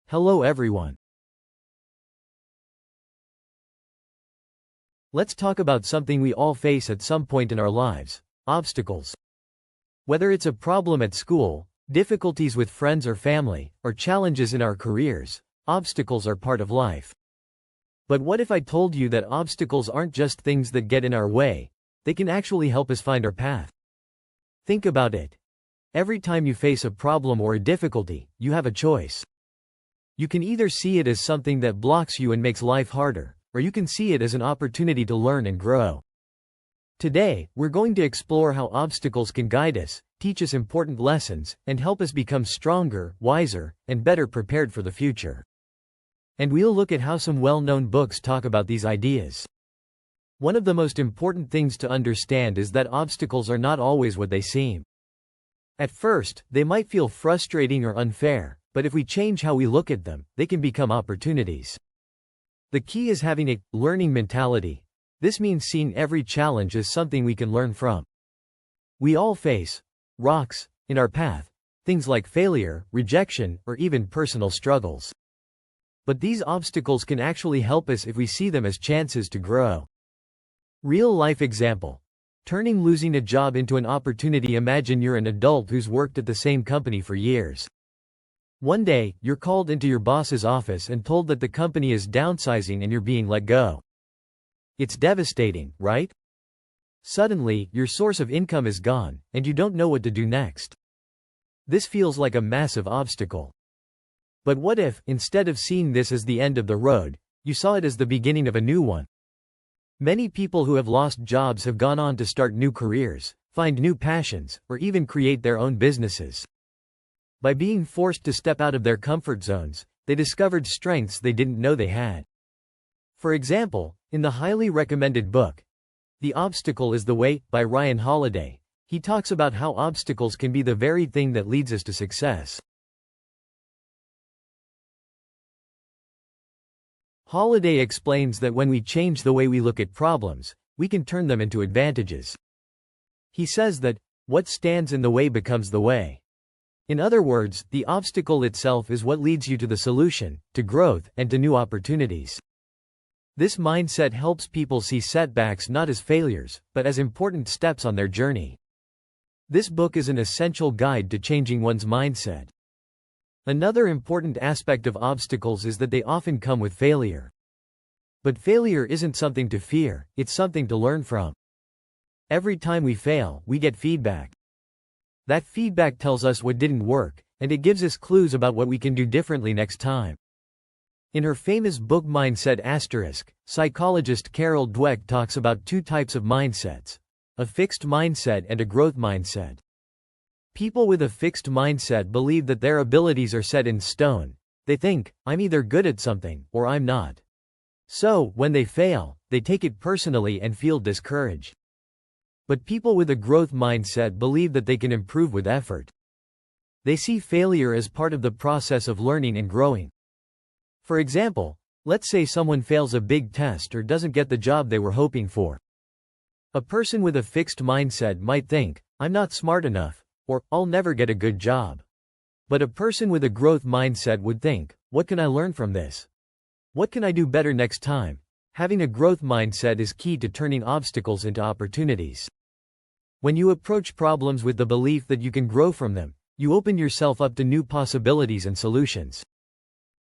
Hello everyone. Let's talk about something we all face at some point in our lives: obstacles. Whether it's a problem at school, difficulties with friends or family, or challenges in our careers, obstacles are part of life. But what if I told you that obstacles aren't just things that get in our way, they can actually help us find our path? Think about it. Every time you face a problem or a difficulty, you have a choice. You can either see it as something that blocks you and makes life harder, or you can see it as an opportunity to learn and grow. Today, we're going to explore how obstacles can guide us, teach us important lessons, and help us become stronger, wiser, and better prepared for the future. And we'll look at how some well-known books talk about these ideas. One of the most important things to understand is that obstacles are not always what they seem. At first, they might feel frustrating or unfair, but if we change how we look at them, they can become opportunities. The key is having a learning mentality. This means seeing every challenge as something we can learn from. We all face rocks in our path, things like failure, rejection, or even personal struggles. But these obstacles can actually help us if we see them as chances to grow. Real-life example. Turning losing a job into an opportunity. Imagine you're an adult who's worked at the same company for years. One day, you're called into your boss's office and told that the company is downsizing and you're being let go. It's devastating, right? Suddenly, your source of income is gone, and you don't know what to do next. This feels like a massive obstacle. But what if, instead of seeing this as the end of the road, you saw it as the beginning of a new one? Many people who have lost jobs have gone on to start new careers, find new passions, or even create their own businesses. By being forced to step out of their comfort zones, they discovered strengths they didn't know they had. For example, in the highly recommended book, The Obstacle is the Way, by Ryan Holiday, he talks about how obstacles can be the very thing that leads us to success. Holiday explains that when we change the way we look at problems, we can turn them into advantages. He says that, what stands in the way becomes the way. In other words, the obstacle itself is what leads you to the solution, to growth, and to new opportunities. This mindset helps people see setbacks not as failures, but as important steps on their journey. This book is an essential guide to changing one's mindset. Another important aspect of obstacles is that they often come with failure. But failure isn't something to fear, it's something to learn from. Every time we fail, we get feedback. That feedback tells us what didn't work, and it gives us clues about what we can do differently next time. In her famous book Mindset *, psychologist Carol Dweck talks about two types of mindsets: a fixed mindset and a growth mindset. People with a fixed mindset believe that their abilities are set in stone. They think, I'm either good at something, or I'm not. So, when they fail, they take it personally and feel discouraged. But people with a growth mindset believe that they can improve with effort. They see failure as part of the process of learning and growing. For example, let's say someone fails a big test or doesn't get the job they were hoping for. A person with a fixed mindset might think, I'm not smart enough, or I'll never get a good job. But a person with a growth mindset would think, what can I learn from this? What can I do better next time? Having a growth mindset is key to turning obstacles into opportunities. When you approach problems with the belief that you can grow from them, you open yourself up to new possibilities and solutions.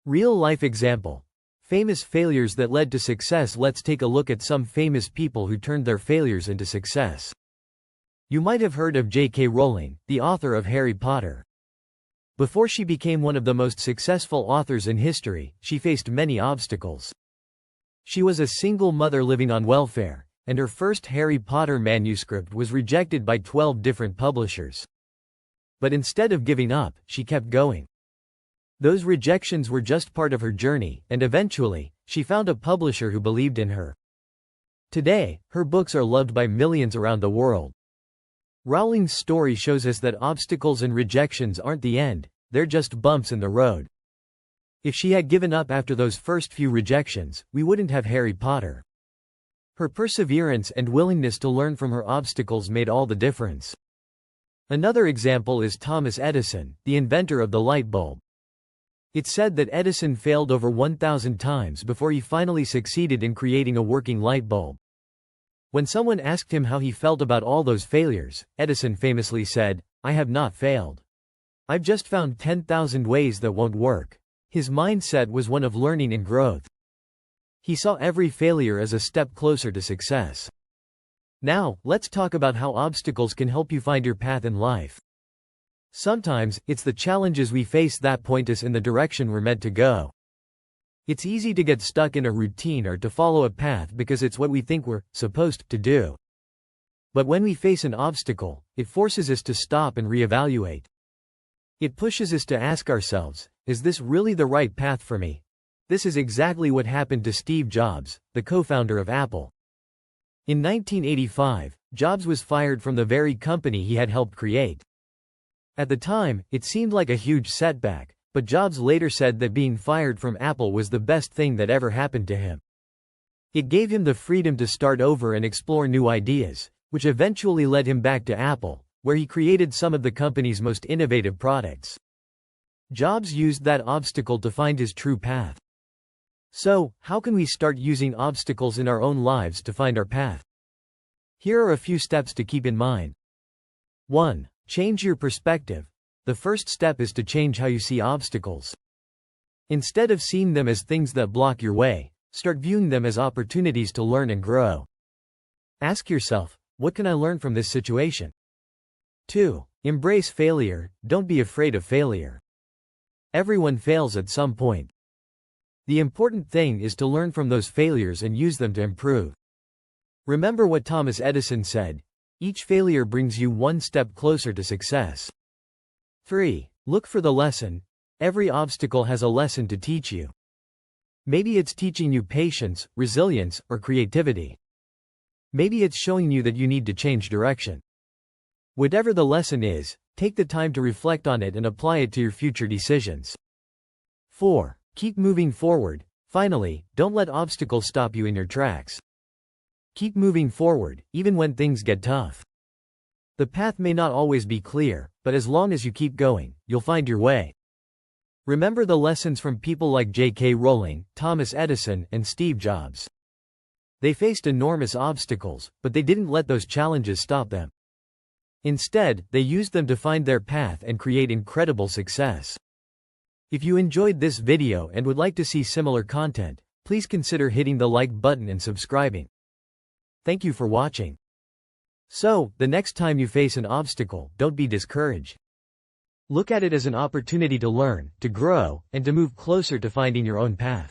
Real-life example. Famous failures that led to success. Let's take a look at some famous people who turned their failures into success. You might have heard of J.K. Rowling, the author of Harry Potter. Before she became one of the most successful authors in history, she faced many obstacles. She was a single mother living on welfare, and her first Harry Potter manuscript was rejected by 12 different publishers. But instead of giving up, she kept going. Those rejections were just part of her journey, and eventually, she found a publisher who believed in her. Today, her books are loved by millions around the world. Rowling's story shows us that obstacles and rejections aren't the end, they're just bumps in the road. If she had given up after those first few rejections, we wouldn't have Harry Potter. Her perseverance and willingness to learn from her obstacles made all the difference. Another example is Thomas Edison, the inventor of the light bulb. It's said that Edison failed over 1,000 times before he finally succeeded in creating a working light bulb. When someone asked him how he felt about all those failures, Edison famously said, "I have not failed. I've just found 10,000 ways that won't work." His mindset was one of learning and growth. He saw every failure as a step closer to success. Now, let's talk about how obstacles can help you find your path in life. Sometimes, it's the challenges we face that point us in the direction we're meant to go. It's easy to get stuck in a routine or to follow a path because it's what we think we're supposed to do. But when we face an obstacle, it forces us to stop and reevaluate. It pushes us to ask ourselves, is this really the right path for me? This is exactly what happened to Steve Jobs, the co-founder of Apple. In 1985, Jobs was fired from the very company he had helped create. At the time, it seemed like a huge setback, but Jobs later said that being fired from Apple was the best thing that ever happened to him. It gave him the freedom to start over and explore new ideas, which eventually led him back to Apple, where he created some of the company's most innovative products. Jobs used that obstacle to find his true path. So, how can we start using obstacles in our own lives to find our path? Here are a few steps to keep in mind. 1. Change your perspective. The first step is to change how you see obstacles. Instead of seeing them as things that block your way, start viewing them as opportunities to learn and grow. Ask yourself, what can I learn from this situation? 2. Embrace failure. Don't be afraid of failure. Everyone fails at some point. The important thing is to learn from those failures and use them to improve. Remember what Thomas Edison said, each failure brings you one step closer to success. 3. Look for the lesson. Every obstacle has a lesson to teach you. Maybe it's teaching you patience, resilience, or creativity. Maybe it's showing you that you need to change direction. Whatever the lesson is, take the time to reflect on it and apply it to your future decisions. 4. Keep moving forward. Finally, don't let obstacles stop you in your tracks. Keep moving forward, even when things get tough. The path may not always be clear, but as long as you keep going, you'll find your way. Remember the lessons from people like J.K. Rowling, Thomas Edison, and Steve Jobs. They faced enormous obstacles, but they didn't let those challenges stop them. Instead, they used them to find their path and create incredible success. If you enjoyed this video and would like to see similar content, please consider hitting the like button and subscribing. Thank you for watching. So, the next time you face an obstacle, don't be discouraged. Look at it as an opportunity to learn, to grow, and to move closer to finding your own path.